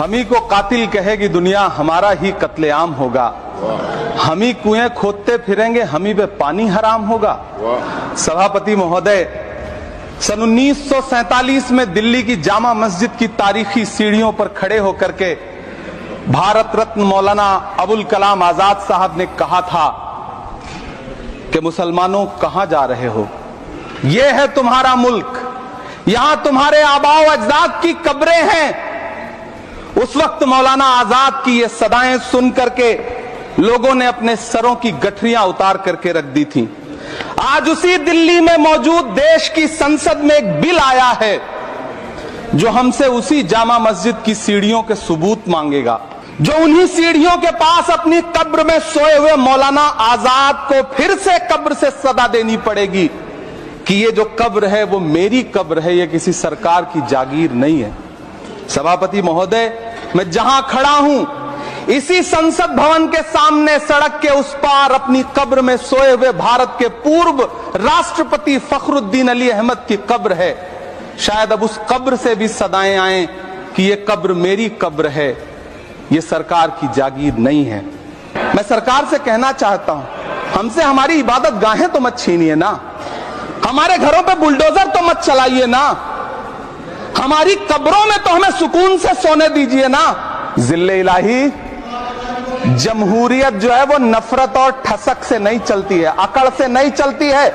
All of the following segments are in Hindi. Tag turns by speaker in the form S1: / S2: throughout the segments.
S1: हम ही को कातिल कहेगी दुनिया, हमारा ही कत्लेआम होगा। हम ही कुएं खोदते फिरेंगे, हम ही पे पानी हराम होगा। सभापति महोदय, सन 1947 में दिल्ली की जामा मस्जिद की तारीखी सीढ़ियों पर खड़े होकर के भारत रत्न मौलाना अबुल कलाम आजाद साहब ने कहा था कि मुसलमानों कहां जा रहे हो, यह है तुम्हारा मुल्क, यहां तुम्हारे आबाओ अजदाद की कब्रें हैं। उस वक्त मौलाना आजाद की ये सदाएं सुन करके लोगों ने अपने सरों की गठरियां उतार करके रख दी थी। आज उसी दिल्ली में मौजूद देश की संसद में एक बिल आया है जो हमसे उसी जामा मस्जिद की सीढ़ियों के सबूत मांगेगा, जो उन्हीं सीढ़ियों के पास अपनी कब्र में सोए हुए मौलाना आजाद को फिर से कब्र से सदा देनी पड़ेगी कि ये जो कब्र है वो मेरी कब्र है, ये किसी सरकार की जागीर नहीं है। सभापति महोदय, मैं जहां खड़ा हूं इसी संसद भवन के सामने सड़क के उस पार अपनी कब्र में सोए हुए भारत के पूर्व राष्ट्रपति फखरुद्दीन अली अहमद की कब्र है। शायद अब उस कब्र से भी सदाएं आए कि ये कब्र मेरी कब्र है, ये सरकार की जागीर नहीं है। मैं सरकार से कहना चाहता हूं, हमसे हमारी इबादत गाहें तो मत छीनिए ना, हमारे घरों पे बुलडोजर तो मत चलाइए ना, हमारी कब्रों में तो हमें सुकून से सोने दीजिए ना। जिल्ले इलाही, जमहूरियत जो है वो नफरत और ठसक से नहीं चलती है, अकड़ से नहीं चलती है,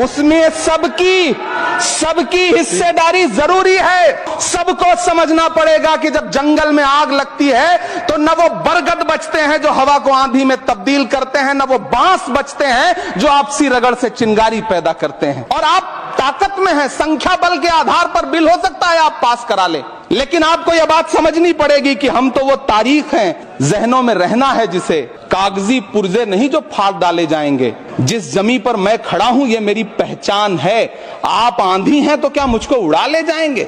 S1: उसमें सबकी हिस्सेदारी जरूरी है। सबको समझना पड़ेगा कि जब जंगल में आग लगती है तो न वो बरगद बचते हैं जो हवा को आंधी में तब्दील करते हैं, न वो बांस बचते हैं जो आपसी रगड़ से चिंगारी पैदा करते हैं। और आप ताकत में हैं, संख्या बल के आधार पर बिल हो सकता है आप पास करा ले, लेकिन आपको यह बात समझनी पड़ेगी कि हम तो वो तारीख हैं, जहनों में रहना है जिसे, कागजी पुर्जे नहीं जो फाड़ डाले जाएंगे। जिस जमीन पर मैं खड़ा हूं ये मेरी पहचान है। आप आंधी हैं तो क्या मुझको उड़ा ले जाएंगे?